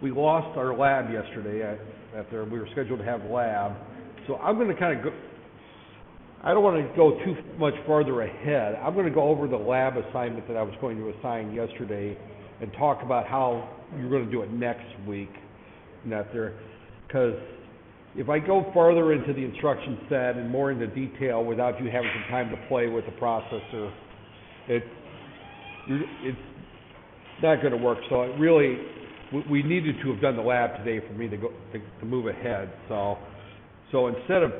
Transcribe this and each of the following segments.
we lost our lab yesterday we were scheduled to have lab. So I'm going to kind of go, I don't want to go too much farther ahead. I'm going to go over the lab assignment that I was going to assign yesterday and talk about how you're going to do it next week. Because if I go farther into the instruction set and more into detail without you having some time to play with the processor, it's not going to work. So it really, we needed to have done the lab today for me to move ahead. So instead of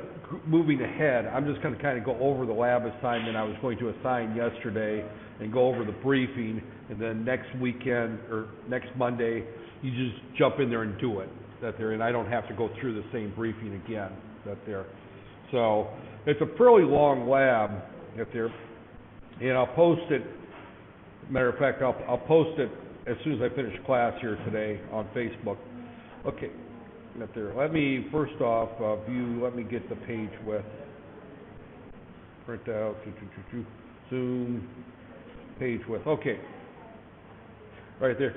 moving ahead, I'm just going to kind of go over the lab assignment I was going to assign yesterday and go over the briefing, and then next weekend or next Monday, you just jump in there and do it. And I don't have to go through the same briefing again. So it's a fairly long lab and I'll post it. Matter of fact, I'll post it as soon as I finish class here today on Facebook. Okay. Let me first off view. Let me get the page width. Print out. Zoom. Page width. Okay. Right there.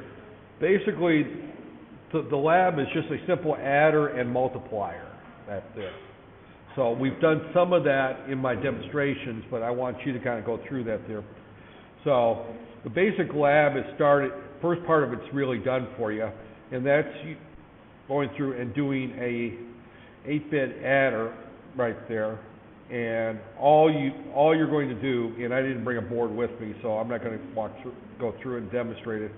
Basically, the lab is just a simple adder and multiplier. So we've done some of that in my demonstrations, but I want you to kind of go through that there. So the basic lab is started. First part of it's really done for you, and that's going through and doing a 8-bit adder right there. And all you're going to do, and I didn't bring a board with me, so I'm not going to go through and demonstrate it.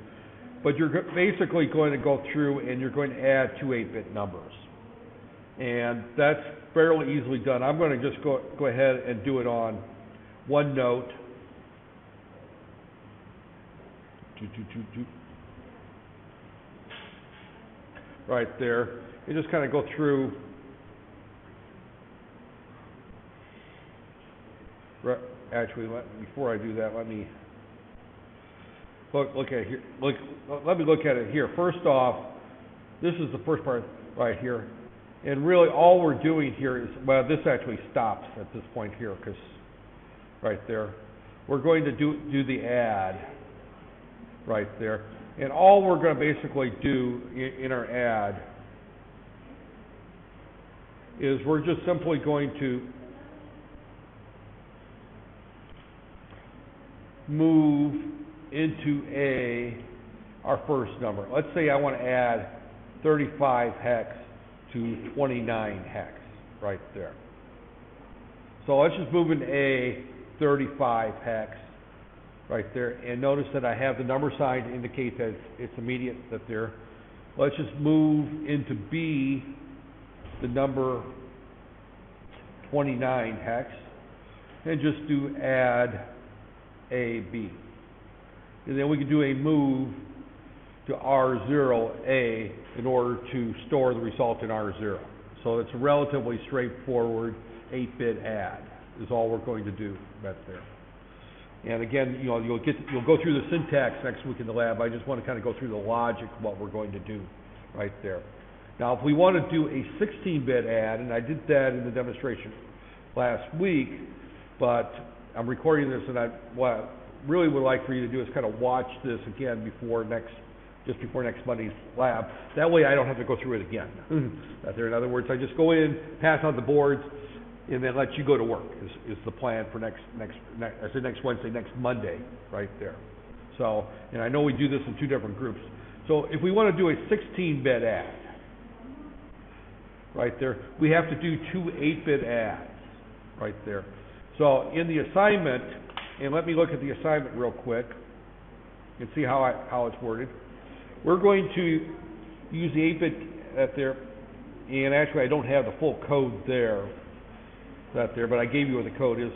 But you're basically going to go through and you're going to add two 8-bit numbers. And that's fairly easily done. I'm going to just go ahead and do it on one note. Right there. You just kind of go through. Actually, before I do that, let me look at here. Let me look at it here. First off, this is the first part right here, and really all we're doing here is, well, this actually stops at this point here because right there, we're going to do the add right there, and all we're going to basically do in our add is we're just simply going to move into our first number. Let's say I want to add 35 hex to 29 hex right there. So let's just move into 35 hex right there, and notice that I have the number sign to indicate that it's immediate there. Let's just move into B, the number 29 hex, and just do add AB. And then we can do a move to R0A in order to store the result in R0. So it's a relatively straightforward 8-bit add is all we're going to do right there. And again, you'll go through the syntax next week in the lab. I just want to kind of go through the logic of what we're going to do right there. Now, if we want to do a 16-bit add, and I did that in the demonstration last week, but I'm recording this, and what I really would like for you to do is kind of watch this again just before next Monday's lab. That way I don't have to go through it again. In other words, I just go in, pass on the boards, and then let you go to work is the plan for next Wednesday, next Monday, right there. So, and I know we do this in two different groups. So if we want to do a 16-bit add, right there, we have to do two 8-bit adds, right there. So in the assignment, and let me look at the assignment real quick and see how it's worded. We're going to use the 8-bit there, and actually I don't have the full code there, but I gave you what the code is.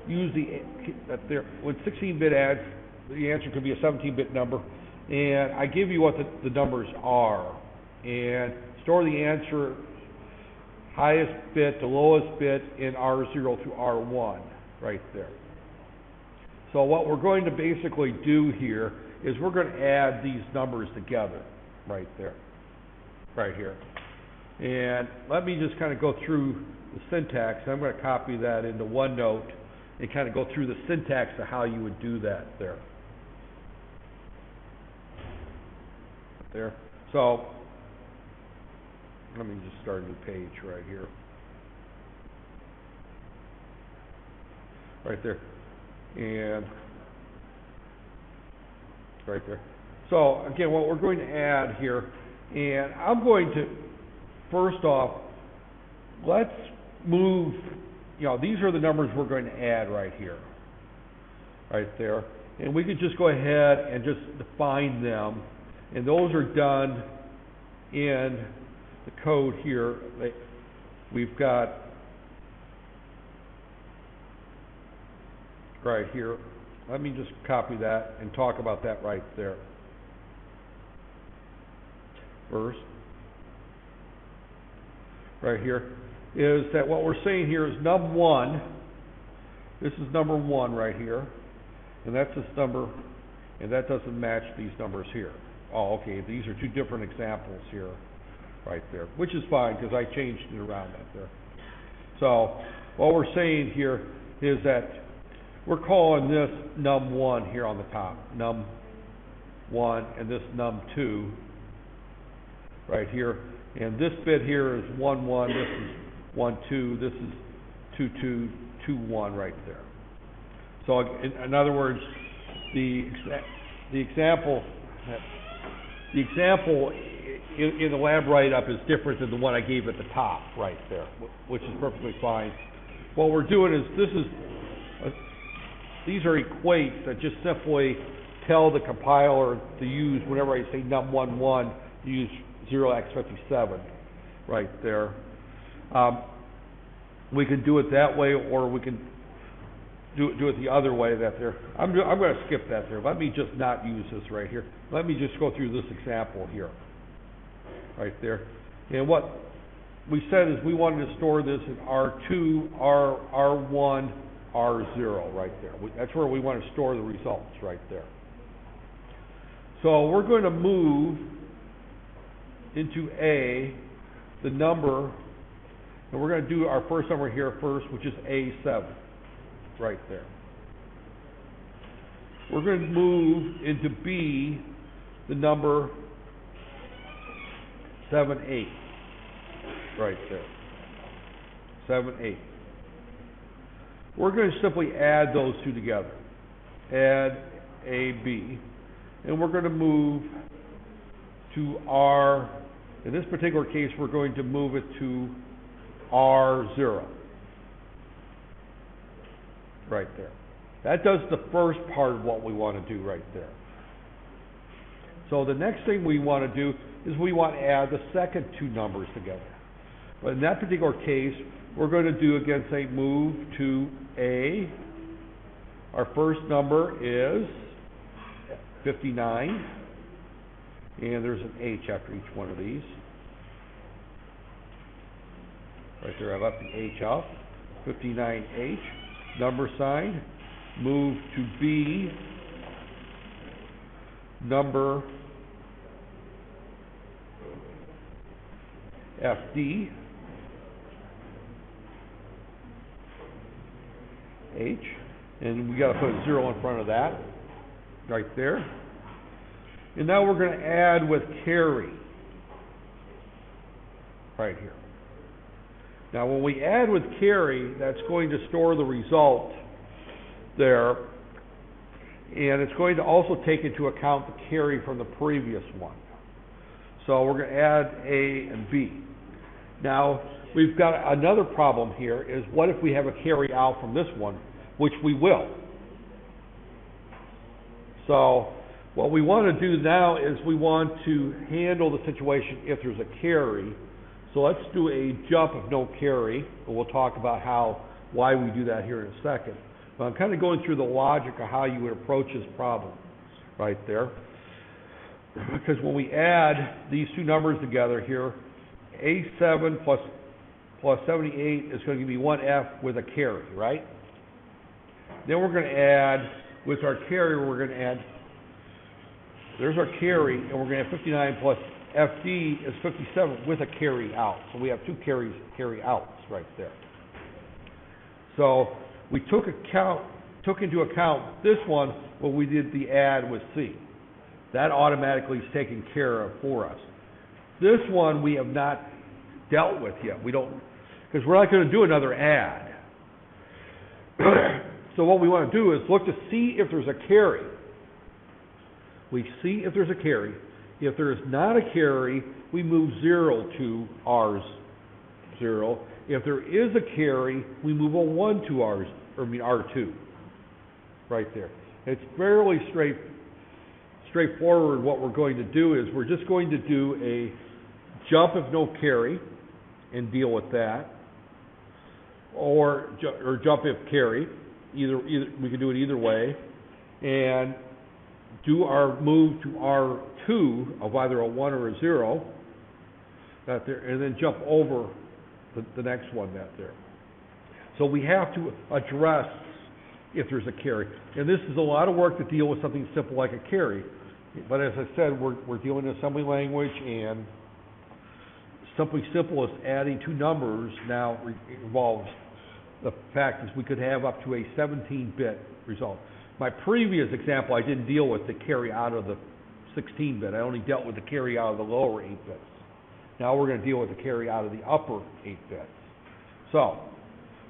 Use with 16-bit adds, the answer could be a 17-bit number, and I give you what the numbers are, and store the answer highest bit to lowest bit in R0 through R1 right there. So what we're going to basically do here is we're going to add these numbers together right there, right here. And let me just kind of go through the syntax. I'm going to copy that into OneNote and kind of go through the syntax of how you would do that there. So Let me just start a new page right here. Right there. And right there. So again, what we're going to add here, and I'm going to, first off, let's move, these are the numbers we're going to add right here. Right there. And we could just go ahead and just define them. And those are done in the code here. We've got right here. Let me just copy that and talk about that right there. First, right here, is that what we're saying here is num1. This is number 1 right here. And that's this number, and that doesn't match these numbers here. Oh, okay, these are 2 different examples here, right there, which is fine because I changed it around right there. So what we're saying here is that we're calling this num1 here on the top, num1, and this num2 right here. And this bit here is 1, 1, this is 1, 2, this is 2, 2, 2, 1 right there. So in other words, the example in the lab write-up is different than the one I gave at the top right there, which is perfectly fine. What we're doing is these are equates that just simply tell the compiler to use, whenever I say num11, to use 0x57 right there. We can do it that way, or we can do it the other way that there. I'm going to skip that there. Let me just not use this right here. Let me just go through this example here. Right there. And what we said is we wanted to store this in R2, R1, R0 right there. That's where we want to store the results right there. So we're going to move into A, the number, and we're going to do our first number here first, which is A7. Right there. We're going to move into B, the number 7, 8. Right there. 7, 8. We're going to simply add those 2 together. Add A, B. And we're going to move to R. In this particular case, we're going to move it to R0. Right there. That does the first part of what we want to do right there. So the next thing we want to do is we want to add the second 2 numbers together. But in that particular case, we're going to do, again, say move to A. Our first number is 59. And there's an H after each one of these. Right there, I left the H out. 59H. Number sign, move to B, number FD, H, and we got to put a 0 in front of that, right there. And now we're going to add with carry, right here. Now, when we add with carry, that's going to store the result there, and it's going to also take into account the carry from the previous one. So we're going to add A and B. Now, we've got another problem here, is what if we have a carry out from this one, which we will. So what we want to do now is we want to handle the situation if there's a carry. So let's do a jump of no carry, and we'll talk about why we do that here in a second. But I'm kind of going through the logic of how you would approach this problem right there. Because when we add these 2 numbers together here, A7 plus 78 is going to give me 1F with a carry, right? Then we're going to add, with our carry, we're going to add, there's our carry, and we're going to have 59 plus FD is 57 with a carry out. So we have 2 carry outs right there. So we took into account this one when we did the add with C. That automatically is taken care of for us. This one we have not dealt with yet. We don't, because we're not going to do another add. So what we want to do is look to see if there's a carry. We see if there's a carry. If there is not a carry, we move 0 to R0. If there is a carry, we move a 1 to R2. Right there. It's fairly straightforward. What we're going to do is we're just going to do a jump if no carry and deal with that, or jump if carry. Either we can do it either way, and do our move to R2 of either a 1 or a 0, that there, and then jump over the next one that there. So we have to address if there's a carry. And this is a lot of work to deal with something simple like a carry. But as I said, we're dealing in assembly language, and something simple as adding two numbers now involves the fact is we could have up to a 17-bit result. My previous example, I didn't deal with the carry out of the 16-bit. I only dealt with the carry out of the lower 8 bits. Now we're going to deal with the carry out of the upper 8 bits. So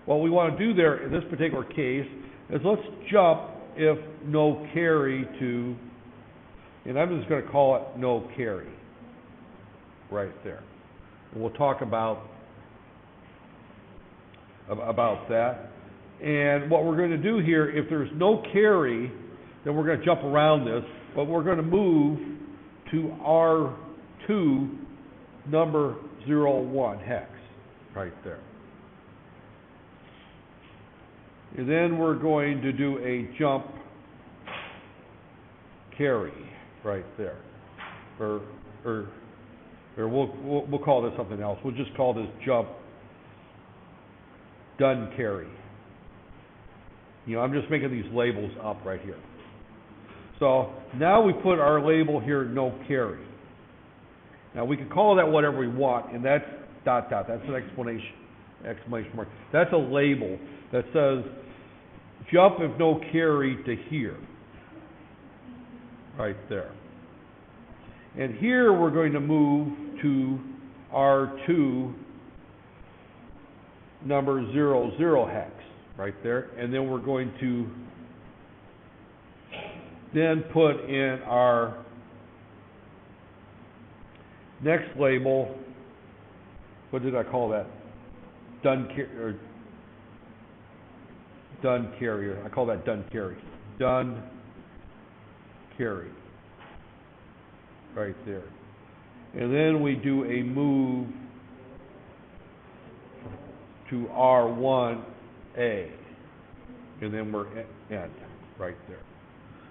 what we want to do there in this particular case is let's jump if no carry to, and I'm just going to call it no carry right there. And we'll talk about that. And what we're going to do here, if there's no carry, then we're going to jump around this, but we're going to move to R2 number 01 hex right there. And then we're going to do a jump carry right there. Or we'll call this something else. We'll just call this jump done carry. You know, I'm just making these labels up right here. So now we put our label here, no carry. Now we can call that whatever we want, and that's ... That's an exclamation mark. That's a label that says jump if no carry to here. Right there. And here we're going to move to R2 number 00 hex right there, and then we're going to then put in our next label. What did I call that? Done carrier. I call that done carry. Done carry right there. And then we do a move to R1A, and then we're end right there.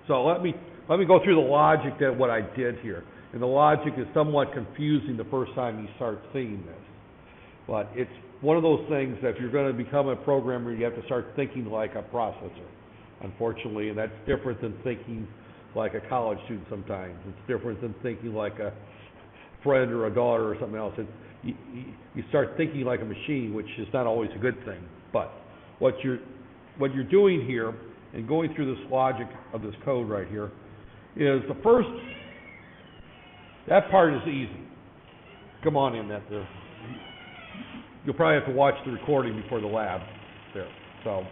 So let me go through the logic that what I did here. And the logic is somewhat confusing the first time you start seeing this. But it's one of those things that if you're going to become a programmer, you have to start thinking like a processor, unfortunately, and that's different than thinking like a college student sometimes. It's different than thinking like a friend or a daughter or something else. You start thinking like a machine, which is not always a good thing. But what you're doing here and going through this logic of this code right here is the first, that part is easy. Come on in that there. You'll probably have to watch the recording before the lab there. So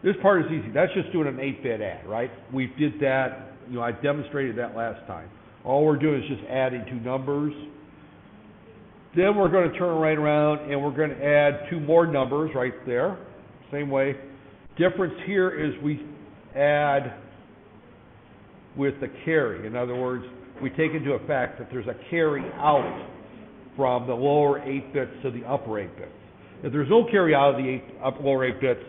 this part is easy. That's just doing an 8-bit add, right? We did that, you know, I demonstrated that last time. All we're doing is just adding two numbers. Then we're going to turn right around and we're going to add two more numbers right there. Same way. Difference here is we add with the carry. In other words, we take into effect that there's a carry out from the lower 8 bits to the upper 8 bits. If there's no carry out of the lower 8 bits,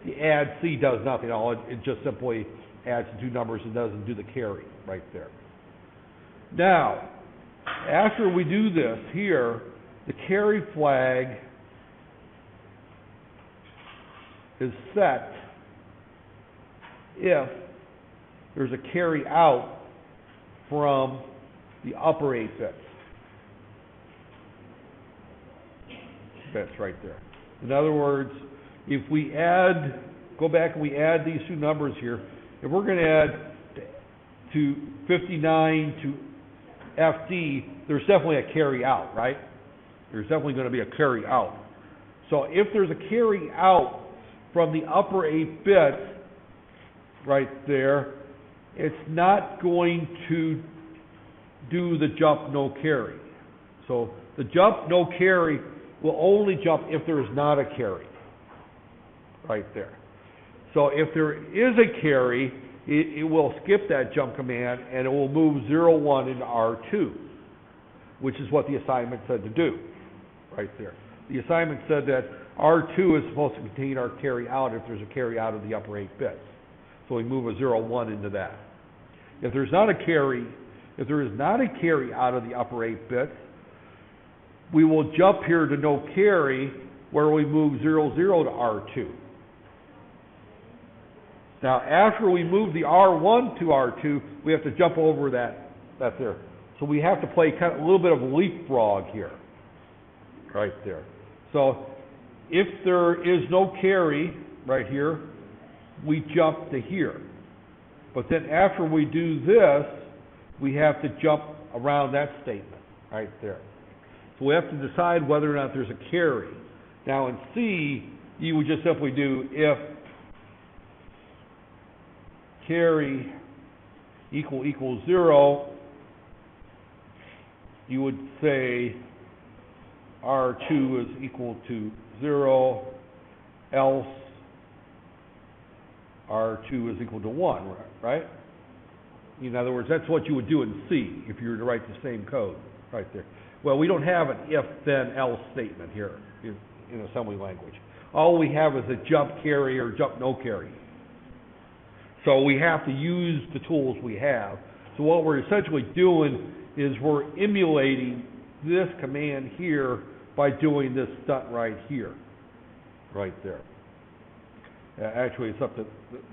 the add C does nothing at all. It just simply adds the two numbers and doesn't do the carry right there. Now, after we do this here, the carry flag is set if there's a carry out from the upper 8 bits. Bits right there. In other words, if we go back and we add these two numbers here, if we're going to add to 59 to FD, there's definitely a carry out, right? There's definitely going to be a carry out. So if there's a carry out from the upper 8 bits right there, it's not going to do the jump no carry. So the jump no carry will only jump if there is not a carry right there. So if there is a carry, it will skip that jump command and it will move 0, 1 into R2, which is what the assignment said to do right there. The assignment said that R2 is supposed to contain our carry out if there's a carry out of the upper 8 bits. So we move a 0, 1 into that. If there's not a carry, if there is not a carry out of the upper 8 bits, we will jump here to no carry where we move 0, 0 to R2. Now after we move the R1 to R2, we have to jump over that there. So we have to play kind of a little bit of leapfrog here, right there. So if there is no carry right here, we jump to here. But then after we do this, we have to jump around that statement right there. So we have to decide whether or not there's a carry. Now in C, you would just simply do if carry equals 0, you would say R2 is equal to 0, else R2 is equal to 1, right? In other words, that's what you would do in C if you were to write the same code right there. Well, we don't have an if, then, else statement here in assembly language. All we have is a jump carry or jump no carry. So we have to use the tools we have. So what we're essentially doing is we're emulating this command here by doing this stunt right here, right there. Actually, it's up to,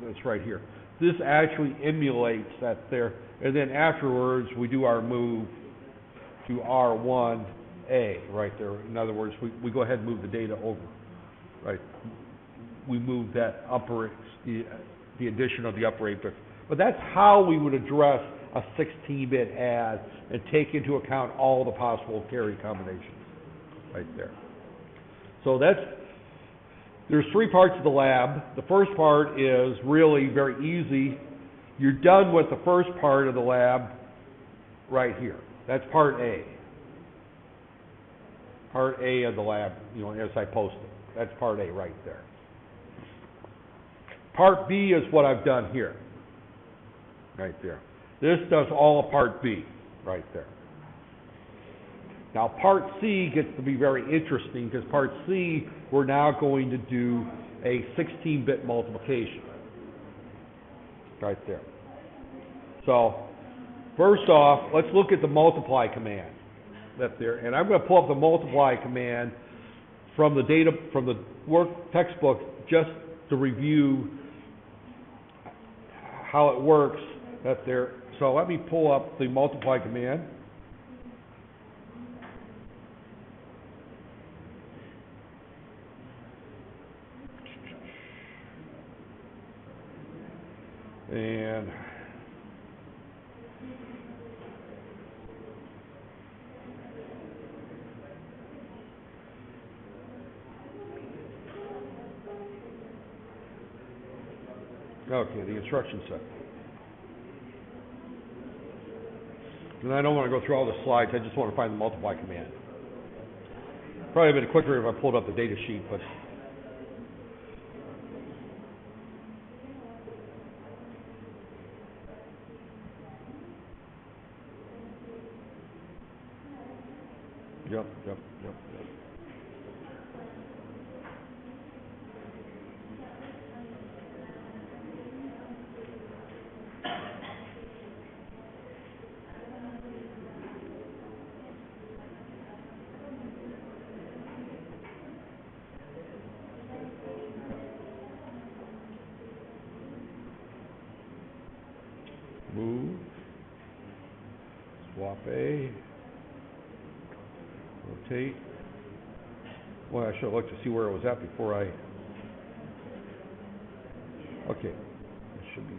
it's right here. This actually emulates that there, and then afterwards we do our move to R1A right there. In other words, we go ahead and move the data over, right? We move that upper, the addition of the upper 8 bits. But that's how we would address a 16-bit add and take into account all the possible carry combinations right there. So there's 3 parts of the lab. The first part is really very easy. You're done with the first part of the lab right here. That's part A. Part A of the lab, as I posted. That's part A right there. Part B is what I've done here, right there. This does all of part B, right there. Now part C gets to be very interesting because part C, we're now going to do a 16-bit multiplication, right there. So first off, let's look at the multiply command, that there. And I'm going to pull up the multiply command from the data, from the work textbook, just to review how it works that there. So let me pull up the multiply command. And okay, the instruction set. And I don't want to go through all the slides, I just want to find the multiply command. Probably a bit quicker if I pulled up the data sheet, but Yep. Move, swap A, rotate. Well, I should have looked to see where it was at before I. Okay, it should be.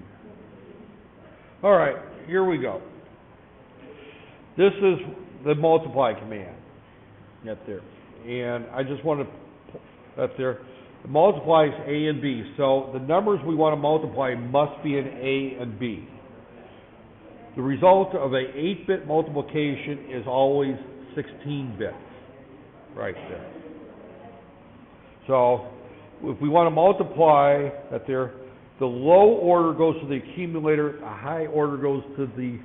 All right, here we go. This is the multiply command. Right there. and I just want to, that's there, it multiplies A and B. So the numbers we want to multiply must be in A and B. The result of a 8-bit multiplication is always 16 bits, right there. So if we want to multiply that there, the low order goes to the accumulator, the high order goes to the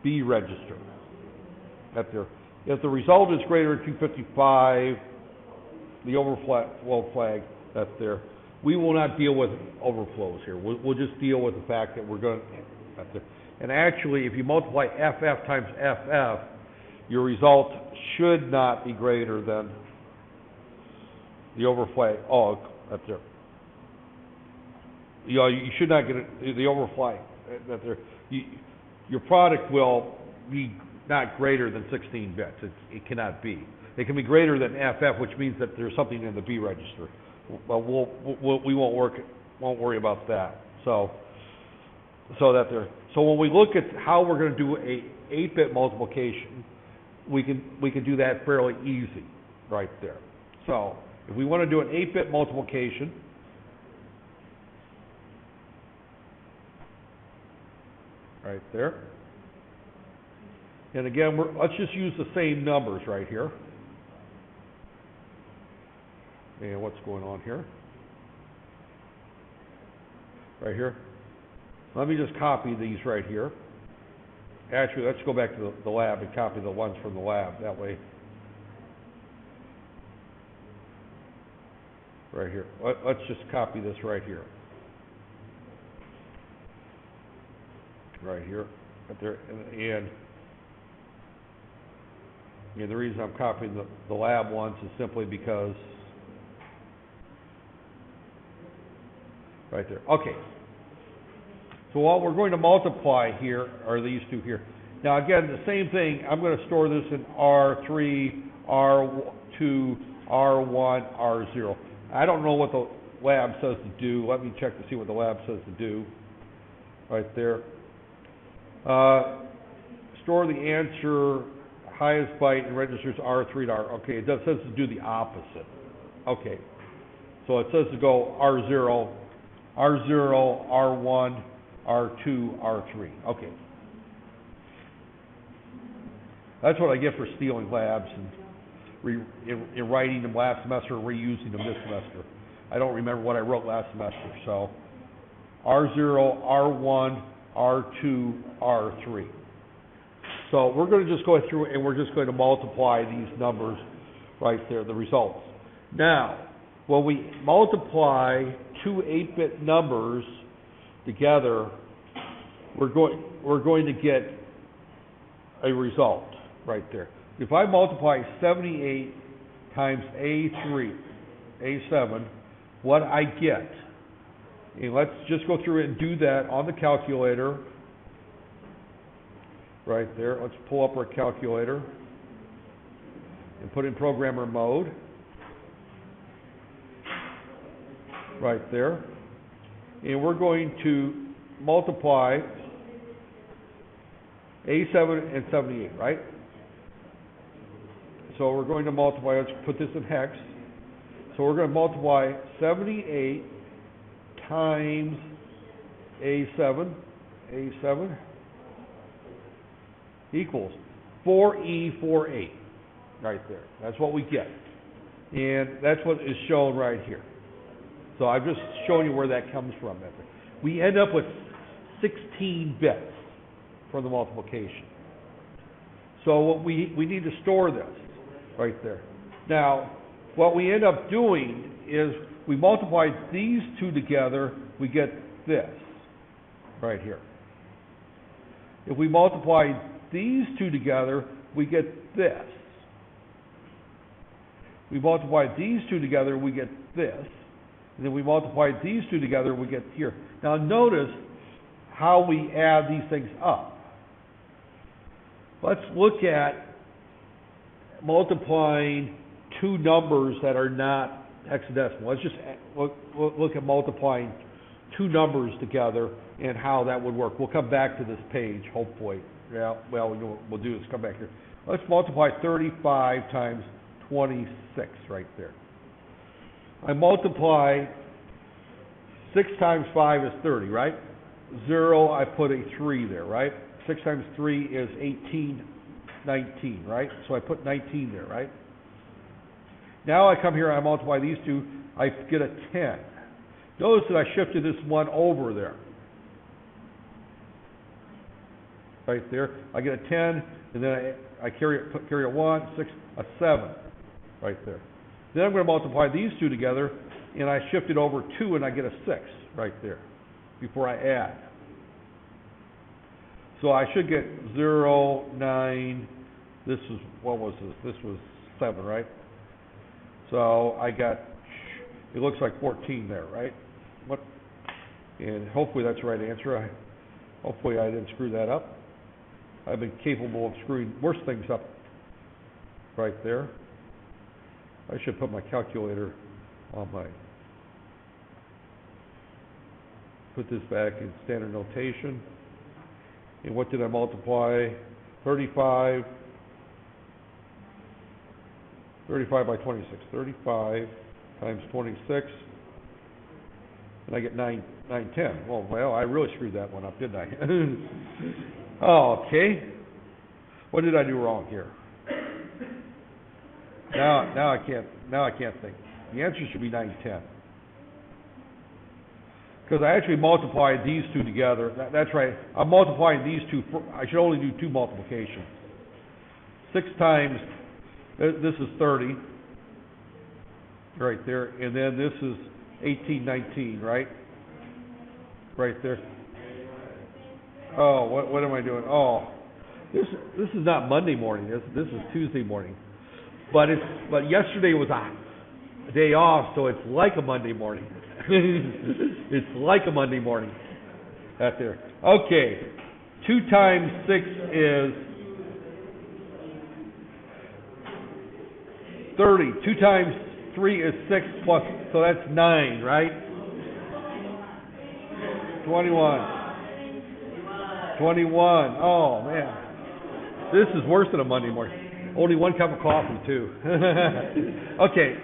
B register. That there. If the result is greater than 255, the overflow flag, that's there. We will not deal with overflows here. We'll just deal with the fact that we're going to, that's there. And actually, if you multiply FF times FF, your result should not be greater than the overflow. Oh, that's there. You know, you should not get the overflow. That's there. Your product will be not greater than 16 bits. It cannot be. It can be greater than FF, which means that there's something in the B register. Well, we won't worry about that. So that there. So when we look at how we're going to do a 8-bit multiplication, we can do that fairly easy, right there. So if we want to do an 8-bit multiplication, right there. And again, let's just use the same numbers right here. And what's going on here? Right here. Let me just copy these right here. Actually, let's go back to the lab and copy the ones from the lab. That way. Right here. Let's just copy this right here. Right here. Right there. And the reason I'm copying the lab ones is simply because right there. Okay. So what we're going to multiply here are these two here. Now again, the same thing. I'm going to store this in R3, R2, R1, R0. I don't know what the lab says to do. Let me check to see what the lab says to do. Right there. Store the answer highest byte in registers R3 to R. Okay, it says to do the opposite. Okay. So it says to go R0, R1, R2, R3. Okay. That's what I get for stealing labs and writing them last semester and reusing them this semester. I don't remember what I wrote last semester. So R0, R1, R2, R3. So we're going to just go through and we're just going to multiply these numbers right there, the results. Now, when we multiply two 8-bit numbers together, we're going to get a result right there. If I multiply 78 times A7, what I get, and let's just go through and do that on the calculator. Right there. Let's pull up our calculator and put in programmer mode. Right there. And we're going to multiply A7 and 78, right? So we're going to multiply, let's put this in hex. So we're going to multiply 78 times A7 equals 4E48, right there. That's what we get. And that's what is shown right here. So I've just shown you where that comes from. We end up with 16 bits for the multiplication. So what we need to store this right there. Now, what we end up doing is we multiply these two together, we get this right here. If we multiply these two together, we get this. We multiply these two together, we get this. And then we multiply these two together, we get here. Now notice how we add these things up. Let's look at multiplying two numbers that are not hexadecimal. Let's just look at multiplying two numbers together and how that would work. We'll come back to this page, hopefully. Yeah, well, we'll do is come back here. Let's multiply 35 times 26 right there. I multiply 6 times 5 is 30, right? 0, I put a 3 there, right? 6 times 3 is 18, 19, right? So I put 19 there, right? Now I come here, I multiply these two, I get a 10. Notice that I shifted this one over there. Right there. I get a 10, and then I carry a 1, 6, a 7, right there. Then I'm going to multiply these two together, and I shift it over 2, and I get a 6 right there before I add. So I should get 0, 9, this is, what was this? This was 7, right? So I got, it looks like 14 there, right? What? And hopefully that's the right answer. Hopefully I didn't screw that up. I've been capable of screwing worse things up right there. I should put my calculator on my, put this back in standard notation. And what did I multiply? 35 by 26. 35 times 26. And I get 9, 10. Well, I really screwed that one up, didn't I? Oh, okay. What did I do wrong here? Now I can't think. The answer should be 9, 10. Because I actually multiplied these two together. That's right. I'm multiplying these two. I should only do 2 multiplications. 6 times, this is 30, right there. And then this is 18, 19, right? Right there. Oh, what am I doing? Oh, this is not Monday morning. This is Tuesday morning. But yesterday was a day off, so it's like a Monday morning. It's like a Monday morning. Right there. Okay. 2 times 6 is 30. 2 times 3 is 6 plus, so that's 9, right? 21. 21. Oh, man. This is worse than a Monday morning. Only 1 cup of coffee, too. Okay.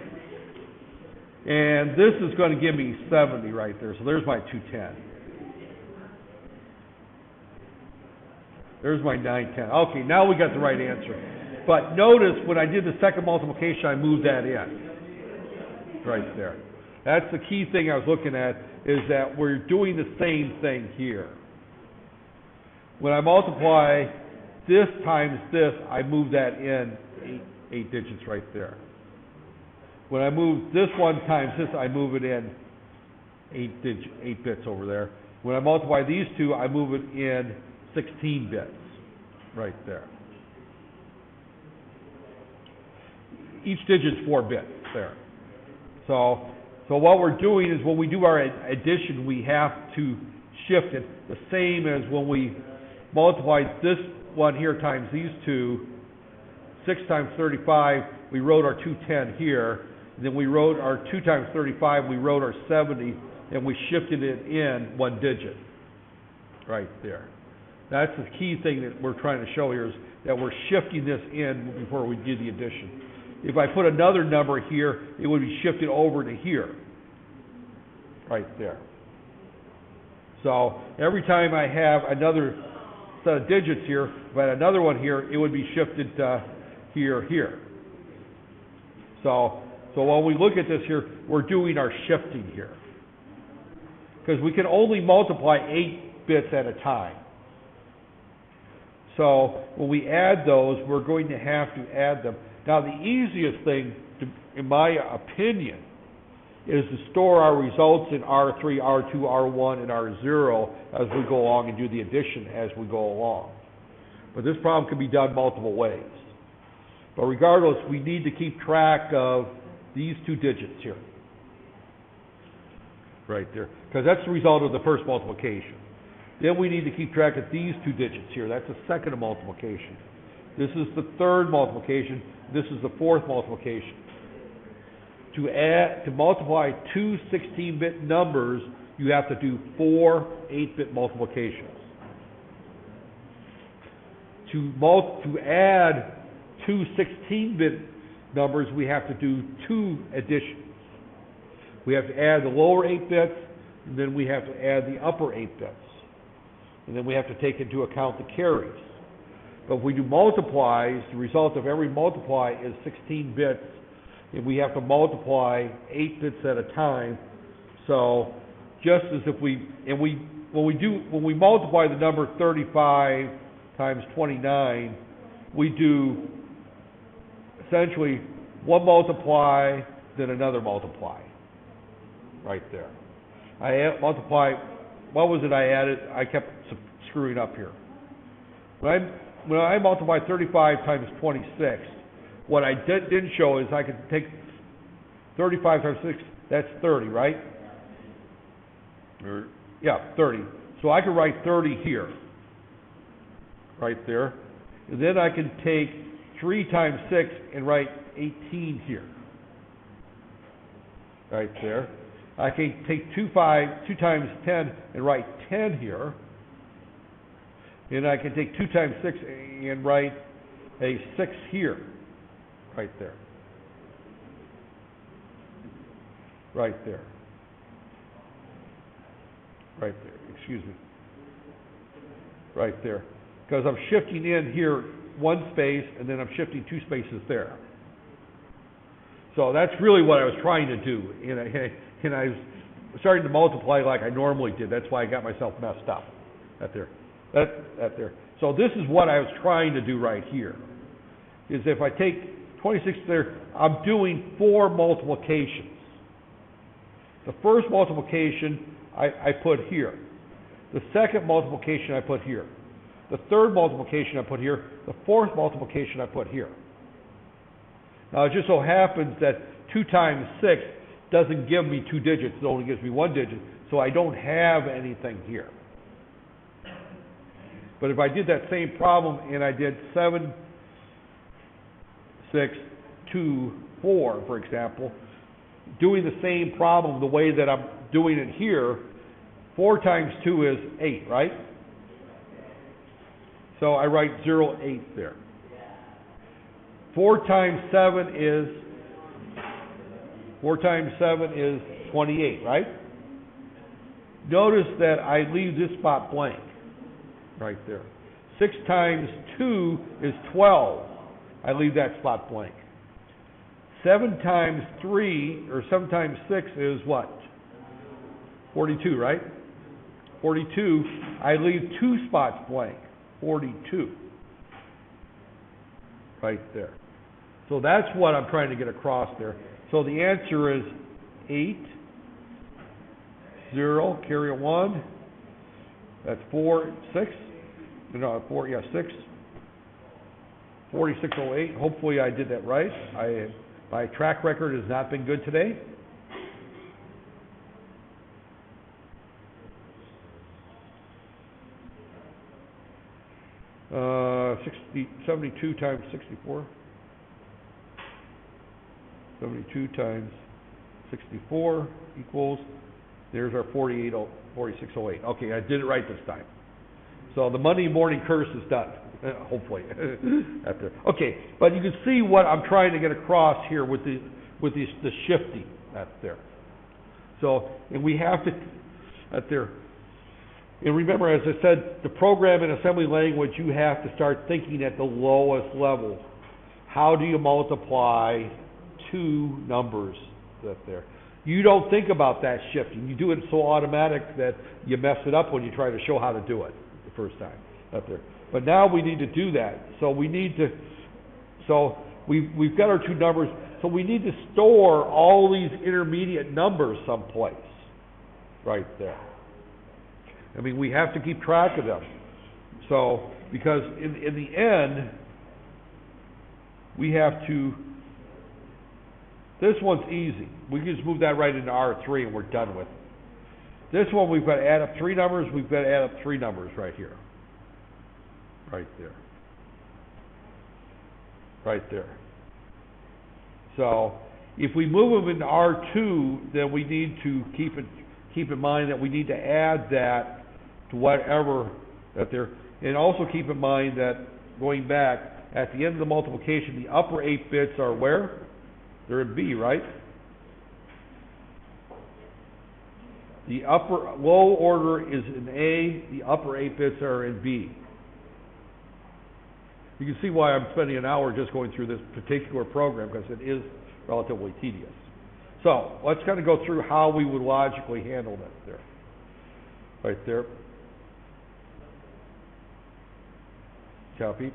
And this is going to give me 70 right there. So there's my 210. There's my 910. Okay, now we got the right answer. But notice when I did the second multiplication, I moved that in. Right there. That's the key thing I was looking at, is that we're doing the same thing here. When I multiply this times this, I move that in 8 digits right there. When I move this one times this, I move it in 8 bits over there. When I multiply these two, I move it in 16 bits right there. Each digit's 4 bits there. So what we're doing is when we do our addition, we have to shift it the same as when we multiply this one here times these two. 6 times 35, we wrote our 210 here. And then we wrote our 2 times 35, we wrote our 70, and we shifted it in 1 digit right there. That's the key thing that we're trying to show here, is that we're shifting this in before we do the addition. If I put another number here, it would be shifted over to here, right there. So every time I have another set of digits here, if I had another one here, it would be shifted to here. So when we look at this here, we're doing our shifting here. Because we can only multiply 8 bits at a time. So when we add those, we're going to have to add them. Now the easiest thing, in my opinion, is to store our results in R3, R2, R1, and R0 as we go along and do the addition as we go along. But this problem can be done multiple ways. But regardless, we need to keep track of these 2 digits here. Right there. Because that's the result of the first multiplication. Then we need to keep track of these 2 digits here. That's the second multiplication. This is the third multiplication. This is the fourth multiplication. To multiply 2 16-bit numbers, you have to do 4 8-bit multiplications. To add 2 16-bit numbers, we have to do two additions. We have to add the lower 8 bits, and then we have to add the upper 8 bits. And then we have to take into account the carries. But if we do multiplies, the result of every multiply is 16 bits, and we have to multiply 8 bits at a time. So just as if when we multiply the number 35 times 29, we do essentially one multiply, then another multiply, right there. I multiply, what was it I added? I kept screwing up here. When I multiply 35 times 26, what I didn't show is I could take 35 times 6, that's 30, right? Yeah, 30. So I could write 30 here, right there. And then I can take 3 times 6 and write 18 here, right there. I can take 2 times 10 and write 10 here. And I can take 2 times 6 and write a 6 here, right there. Right there. Right there, excuse me. Right there. Because I'm shifting in here one space, and then I'm shifting 2 spaces there. So that's really what I was trying to do. And I was starting to multiply like I normally did. That's why I got myself messed up. Right there. That there. So this is what I was trying to do right here. Is if I take 26 there, I'm doing 4 multiplications. The first multiplication I put here. The second multiplication I put here. The third multiplication I put here. The fourth multiplication I put here. Now it just so happens that 2 times 6 doesn't give me 2 digits. It only gives me 1 digit. So I don't have anything here. But if I did that same problem and I did 7, 6, 2, 4, for example, doing the same problem the way that I'm doing it here, 4 times 2 is 8, right? So I write 0, 8 there. 4 times 7 is 28, right? Notice that I leave this spot blank. Right there. 6 times 2 is 12. I leave that spot blank. 7 times 3, or 7 times 6 is what? 42, right? 42. I leave 2 spots blank. 42. Right there. So that's what I'm trying to get across there. So the answer is 8, 0, carry a 1. That's 4, 6. No, 4, yeah, 6. 4608. Hopefully I did that right. My track record has not been good today. Uh, 72 times 64. 72 times 64 equals, there's our 4608. Okay, I did it right this time. So the Monday morning curse is done, hopefully. Okay, but you can see what I'm trying to get across here with the shifting that's there. So, and we have to, that there. And remember, as I said, the program and assembly language, you have to start thinking at the lowest level. How do you multiply 2 numbers that there? You don't think about that shifting. You do it so automatic that you mess it up when you try to show how to do it the first time up there. But now we need to do that. So we need to, so we've got our 2 numbers. So we need to store all these intermediate numbers someplace right there. I mean, we have to keep track of them. So, because in the end, we have to, this one's easy. We can just move that right into R3 and we're done with it. This one, we've got to add up 3 numbers. We've got to add up 3 numbers right here. Right there. Right there. So, if we move them into R2, then we need to keep in mind that we need to add that to whatever that there, and also keep in mind that going back at the end of the multiplication, the upper 8 bits are where? They're in B, right? The low order is in A, the upper 8 bits are in B. You can see why I'm spending an hour just going through this particular program, because it is relatively tedious. So, let's kind of go through how we would logically handle that there. Right there. Copy.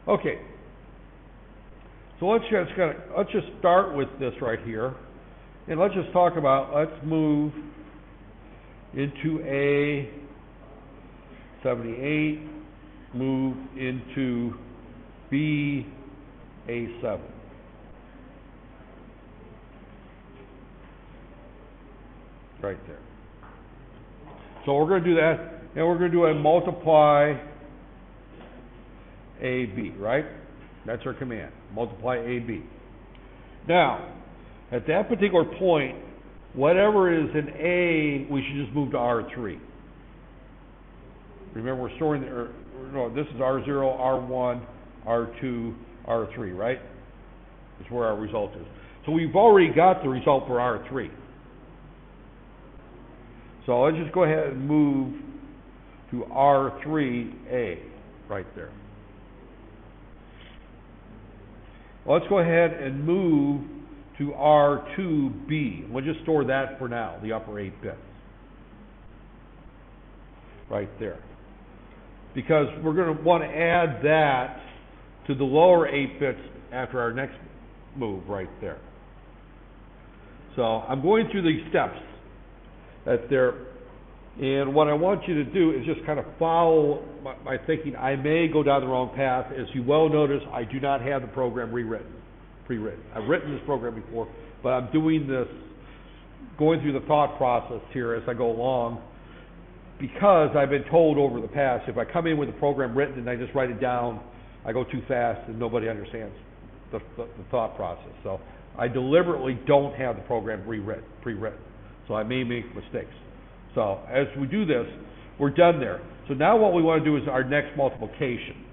Okay. So let's just start with this right here, and let's just talk about, let's move into A78, move into B7. Right there. So we're going to do that, and we're going to do a multiply AB, right? That's our command, multiply AB. Now, at that particular point, whatever is in A, we should just move to R3. Remember, we're storing, no, this is R0, R1, R2, R3, right? That's where our result is. So we've already got the result for R3. So let's just go ahead and move to R3A, right there. Let's go ahead and move to R2B. We'll just store that for now, the upper 8 bits. Right there. Because we're going to want to add that to the lower 8 bits after our next move right there. So I'm going through these steps that there, and what I want you to do is just kind of follow my thinking. I may go down the wrong path. As you well notice, I do not have the program pre-written. I've written this program before, but I'm doing this, going through the thought process here as I go along, because I've been told over the past, if I come in with a program written and I just write it down, I go too fast and nobody understands the thought process. So I deliberately don't have the program pre-written. So I may make mistakes. So as we do this, we're done there. So now what we want to do is our next multiplication.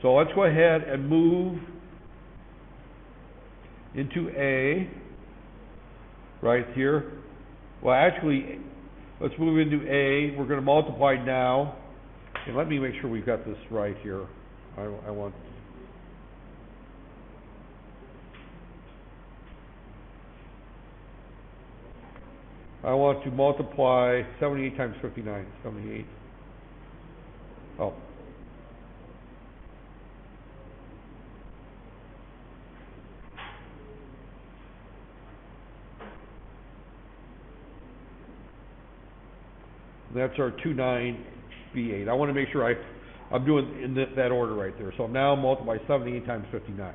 So let's go ahead and move into A, right here. Well, actually, let's move into A. We're going to multiply now. And let me make sure we've got this right here. I want to multiply 78 times 59. 78. Oh. That's our 29B8. I want to make sure I'm doing in that order right there. So I'm now multiply 78 times 59 right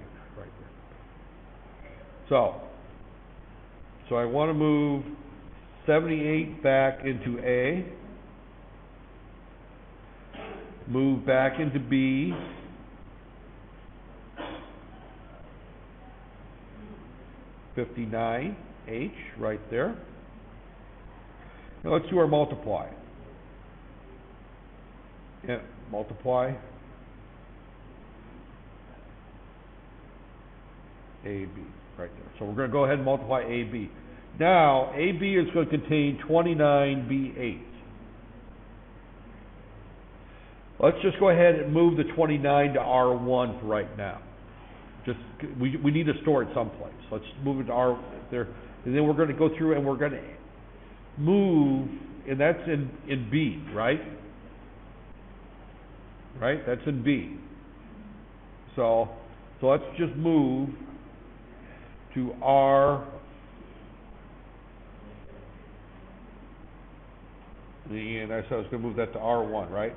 there. So I want to move 78 back into A, move back into B, (59) H right there. Now let's do our multiply. Yeah, multiply AB right there. So we're going to go ahead and multiply AB. Now, AB is going to contain 29B8. Let's just go ahead and move the 29 to R1 for right now. We need to store it someplace. Let's move it to R there, and then we're going to go through and we're going to move, and that's in B, right? Right? That's in B. So let's just move to R. And I said I was going to move that to R1, right?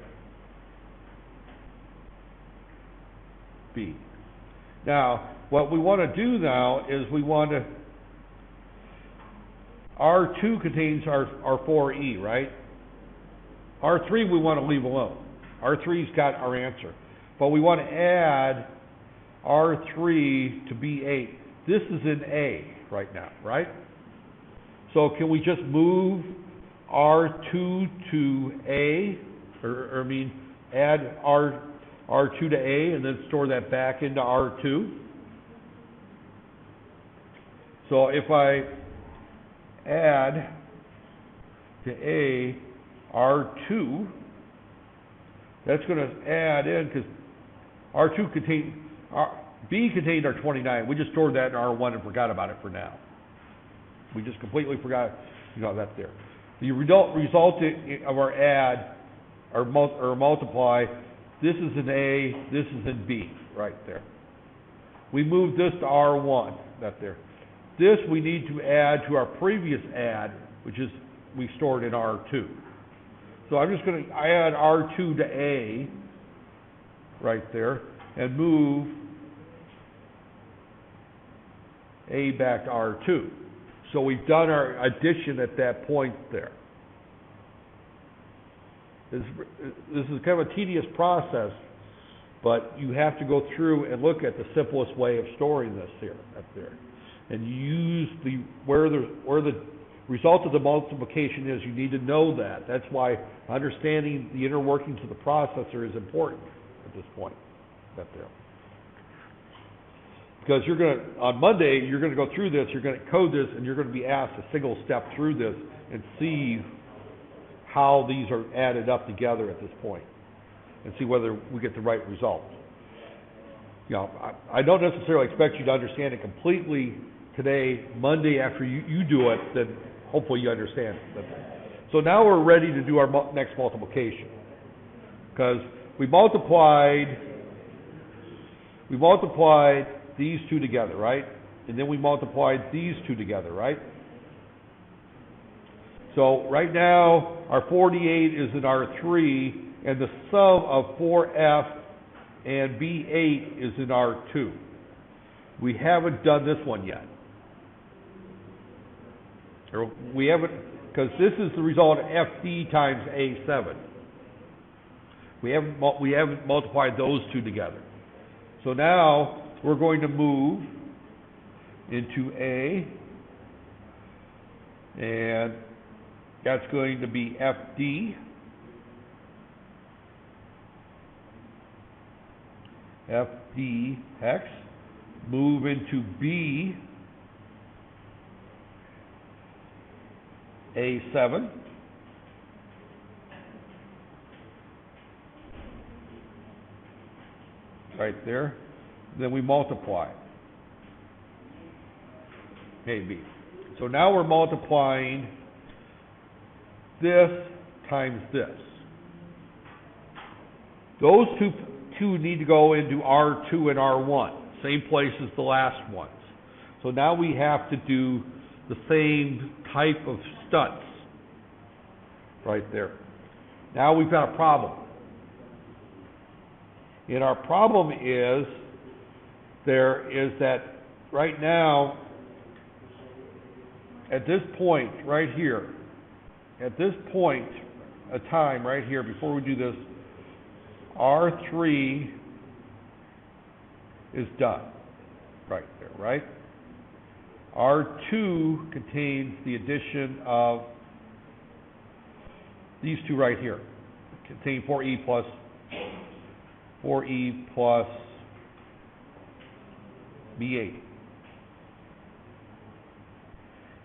B. Now, what we want to do now is we want to, R2 contains our 4E, right? R3 we want to leave alone. R3's got our answer. But we want to add R3 to B8. This is in A. right now, right? So can we just move R2 to A, add R2 to A and then store that back into R2? So if I add to A R2, that's going to add in, because R2 B contained R29. We just stored that in R1 and forgot about it for now. We just completely forgot, that there. The result of our add or multiply, this is in A, this is in B, right there. We moved this to R1, that there. This we need to add to our previous add, which is we stored in R2. So I'm just going to add R2 to A, right there, and move A back to R2. So we've done our addition at that point there. This is kind of a tedious process, but you have to go through and look at the simplest way of storing this here, up there, and use where the result of the multiplication is. You need to know that. That's why understanding the inner workings of the processor is important at this point, up there. Because on Monday, you're going to go through this, you're going to code this, and you're going to be asked a single step through this and see how these are added up together at this point, and see whether we get the right result. I don't necessarily expect you to understand it completely today. Monday, after you do it, then hopefully you understand it. So now we're ready to do our next multiplication, because we multiplied these two together, right? And then we multiplied these two together, right? So right now, our 48 is in R3, and the sum of 4F and B8 is in R2. We haven't done this one yet. Or we haven't, because this is the result of FD times A7. We haven't multiplied those two together. So now we're going to move into A, and that's going to be FD. FD hex. Move into B, A7. Right there. Then we multiply. A, B. So now we're multiplying this times this. Those two need to go into R2 and R1, same place as the last ones. So now we have to do the same type of stunts right there. Now we've got a problem. And our problem is that right now, at this point right here, at this point of time right here, before we do this, R3 is done right there, right? R2 contains the addition of these two right here. Contain 4E plus B8.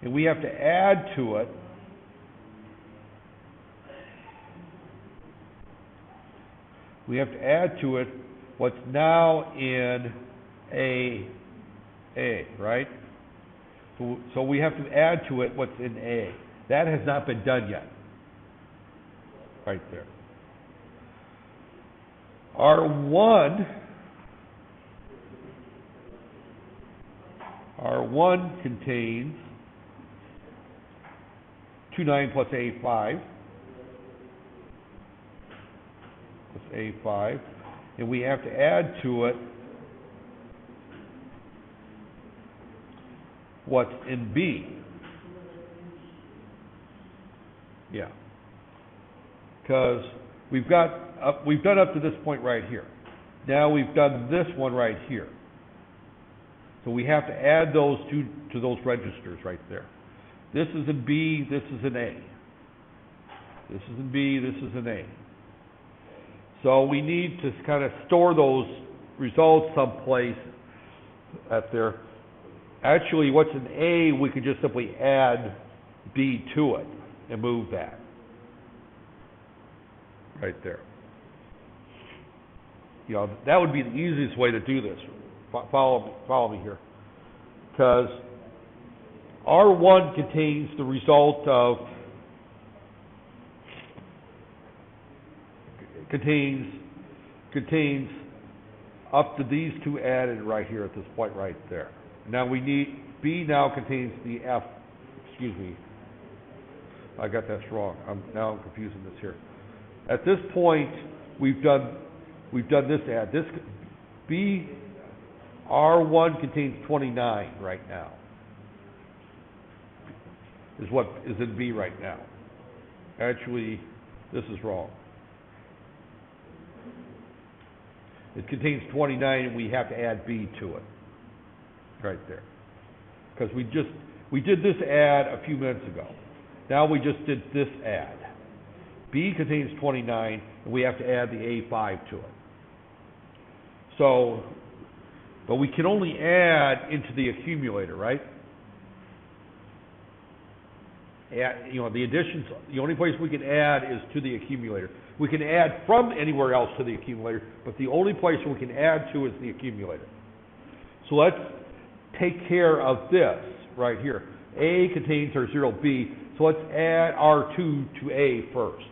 And we have to add to it what's now in A, right? So we have to add to it what's in A. That has not been done yet. Right there. R1 contains 29 plus A5. A5, and we have to add to it what's in B. Yeah, because we've done up to this point right here. Now we've done this one right here. So we have to add those to those registers right there. This is in B, this is in A. This is in B, this is in A. So we need to kind of store those results someplace at there. Actually, what's in A, we could just simply add B to it and move that. Right there. You know, that would be the easiest way to do this. Follow me here. Because R1 contains the result of, contains up to these two added right here at this point right there. Now we need, B now contains the F, excuse me, I got that wrong. Now I'm confusing this here. At this point, we've done this add. This B R1 contains 29 right now. Is what is in B right now. Actually, this is wrong. It contains 29, and we have to add B to it. Right there. Because we did this add a few minutes ago. Now we just did this add. B contains 29, and we have to add the A5 to it. So, but we can only add into the accumulator, right? You know, the additions, the only place we can add is to the accumulator. We can add from anywhere else to the accumulator, but the only place we can add to is the accumulator. So let's take care of this right here. A contains our 0B, so let's add R2 to A first,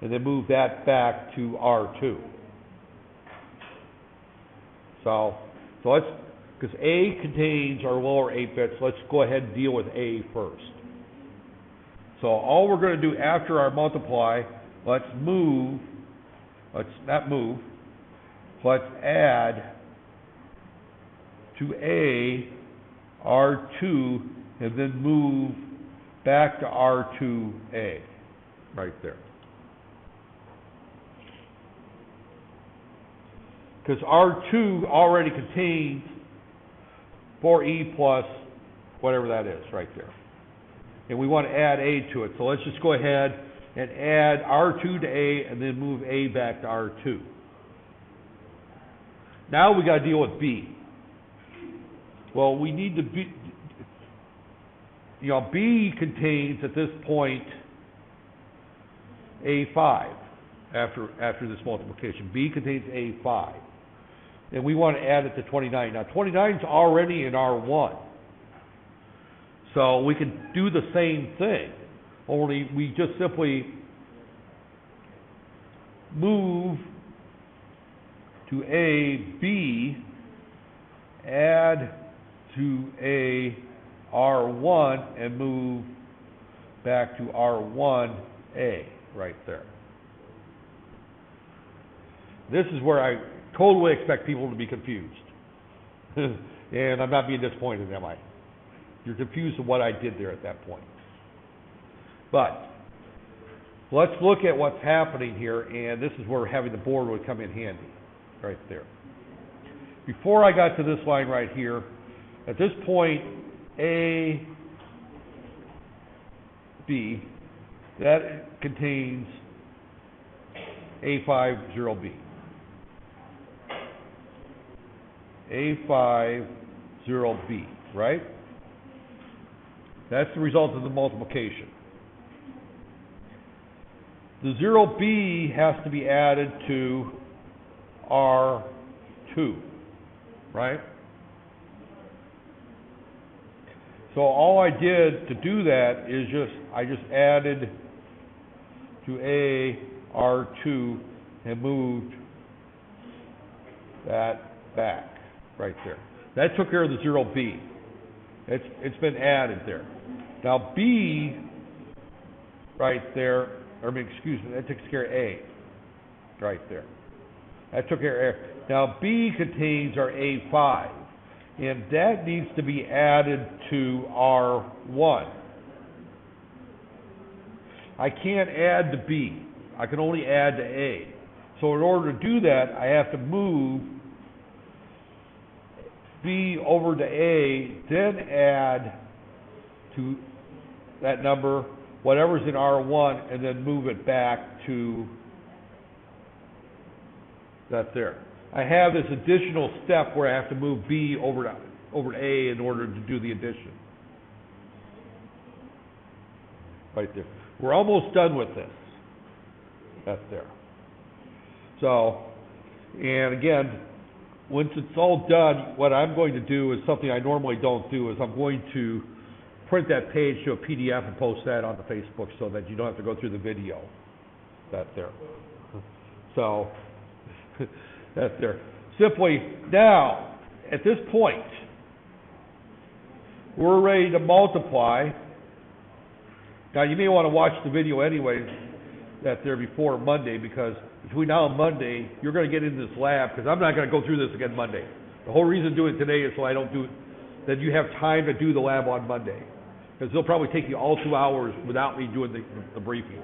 and then move that back to R2. So let's, because A contains our lower 8 bits, let's go ahead and deal with A first. So all we're going to do after our multiply, let's add to A R2 and then move back to R2A, right there. Because R2 already contains 4E plus whatever that is right there. And we want to add A to it. So let's just go ahead and add R2 to A and then move A back to R2. Now we got to deal with B. Well, we need to be, you know, B contains at this point A5 after this multiplication. B contains A5. And we want to add it to 29. Now 29 is already in R1. So we can do the same thing, only we just simply move to A, B, add to A, R1, and move back to R1A, right there. This is where I totally expect people to be confused. And I'm not being disappointed, am I? You're confused with what I did there at that point. But let's look at what's happening here, and this is where having the board would come in handy, right there. Before I got to this line right here, at this point, A, B, that contains A5, 0B. A5, 0B, right? That's the result of the multiplication. The 0B has to be added to R2, right? So all I did to do that is I just added to A R2 and moved that back right there. That took care of the 0B. It's been added there. Now B right there, excuse me, that takes care of A right there. That took care of A. Now B contains our A5, and that needs to be added to R1. I can't add to B. I can only add to A. So in order to do that, I have to move B over to A, then add to that number whatever's in R1, and then move it back to that there. I have this additional step where I have to move B over to A in order to do the addition. Right there. We're almost done with this. That's there. So, and again, once it's all done, what I'm going to do is something I normally don't do, is I'm going to print that page to a PDF and post that on the Facebook so that you don't have to go through the video. That's there. So, that's there. Simply, now, at this point, we're ready to multiply. Now, you may want to watch the video anyways, that there before Monday, because between now and Monday, you're going to get into this lab, because I'm not going to go through this again Monday. The whole reason doing it today is so I don't do it, that you have time to do the lab on Monday. Because it'll probably take you all 2 hours without me doing the briefing.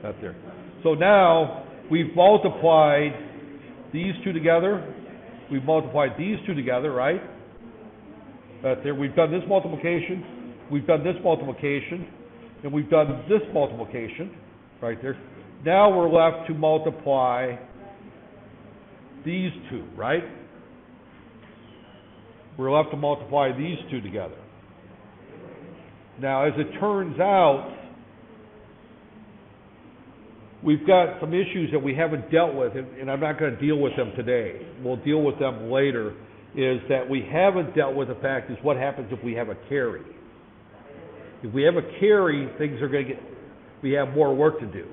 That's there. So now, we've multiplied these two together. We've multiplied these two together, right? That's there. We've done this multiplication. We've done this multiplication. And we've done this multiplication, right there. Now we're left to multiply these two, right? We're left to multiply these two together. Now, as it turns out, we've got some issues that we haven't dealt with, and I'm not going to deal with them today. We'll deal with them later, is that we haven't dealt with the fact is what happens if we have a carry. If we have a carry, things are going to we have more work to do.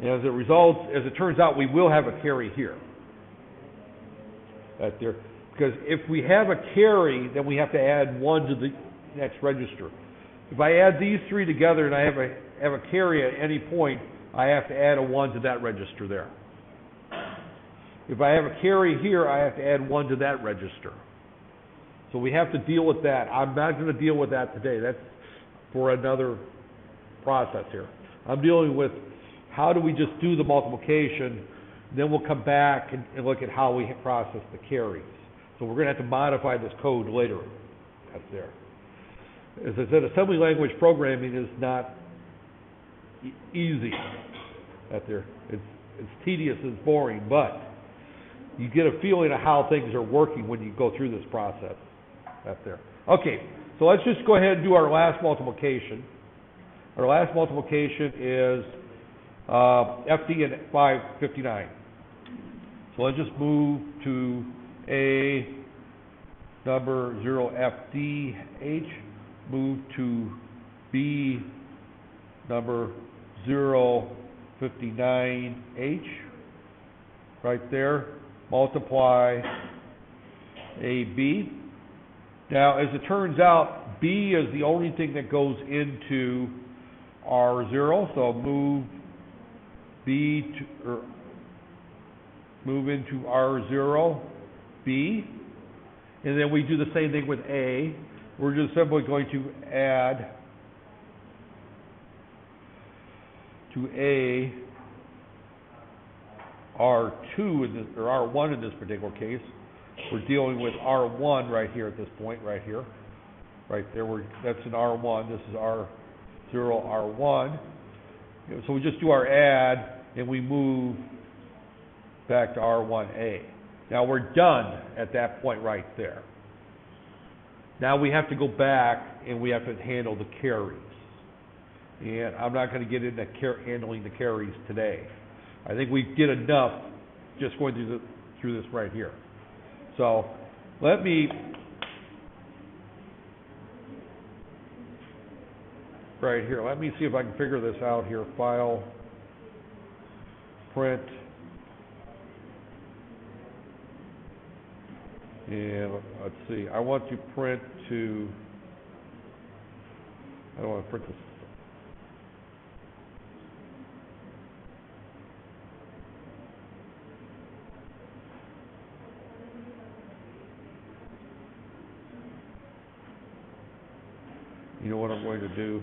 And as a result, as it turns out, we will have a carry here. Right there. Because if we have a carry, then we have to add 1 to the next register. If I add these three together and I have a carry at any point, I have to add a 1 to that register there. If I have a carry here, I have to add 1 to that register. So we have to deal with that. I'm not going to deal with that today. That's for another process here. I'm dealing with how do we just do the multiplication, then we'll come back and look at how we process the carries. So we're going to have to modify this code later. That's there. As I said, assembly language programming is not easy. That's there. It's tedious, it's boring, but you get a feeling of how things are working when you go through this process. That's there. Okay, so let's just go ahead and do our last multiplication. Our last multiplication is FD and 559. So let's just move to A number 0FDH, move to B number 059H, right there, multiply AB. Now, as it turns out, B is the only thing that goes into R0, so move B to, or move into R0, B, and then we do the same thing with A. We're just simply going to add to A R2 in this, or R1 in this particular case. We're dealing with R1 right here at this point, right here. Right there, that's an R1, this is R0, R1. So we just do our add, and we move back to R1A. Now we're done at that point right there. Now we have to go back, and we have to handle the carries. And I'm not going to get into handling the carries today. I think we did enough just going through this right here. So let me right here. Let me see if I can figure this out here. File, print, and let's see. I want to print to. I don't want to print this. You know what I'm going to do?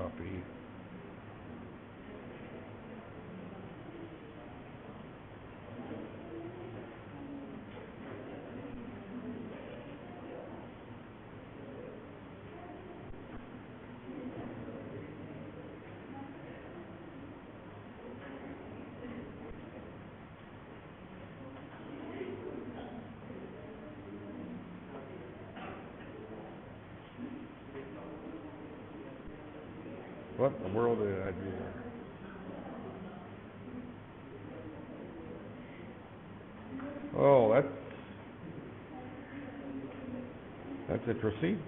copy. What in the world did I do there? Oh, that's interesting.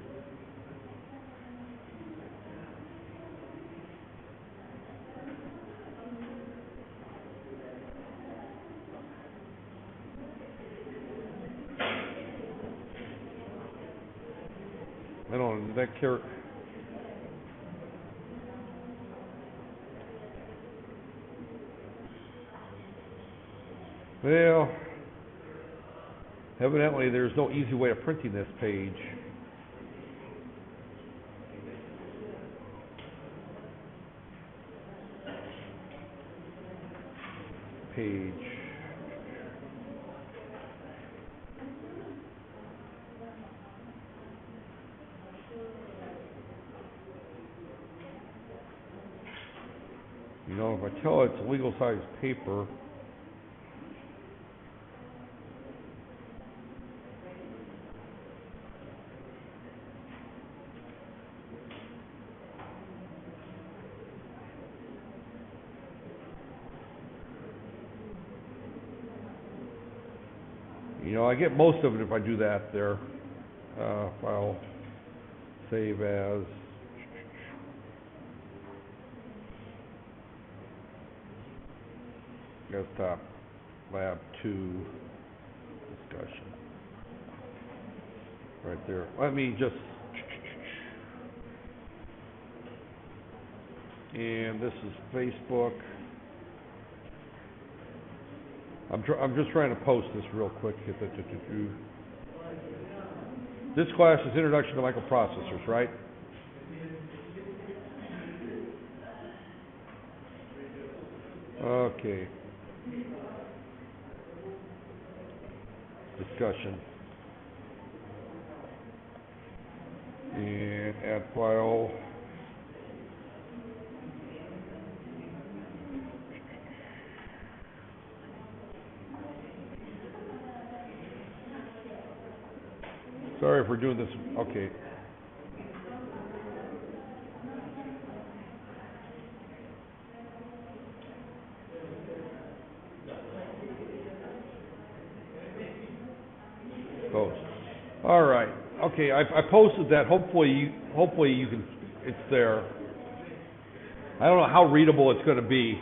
I don't know, that character. Well, evidently there's no easy way of printing this page. You know, if I tell it it's legal size paper, you know, I get most of it if I do that there. File, save as. Desktop, lab 2, discussion. Right there. Let me just, and this is Facebook. I'm just trying to post this real quick. This class is Introduction to Microprocessors, right? Okay. Discussion. And add file. Sorry for doing this. Okay. Post. All right. Okay. I posted that. Hopefully you can. It's there. I don't know how readable it's going to be.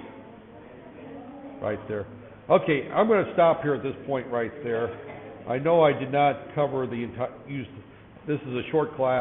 Right there. Okay. I'm going to stop here at this point right there. I know I did not cover the entire. This is a short class.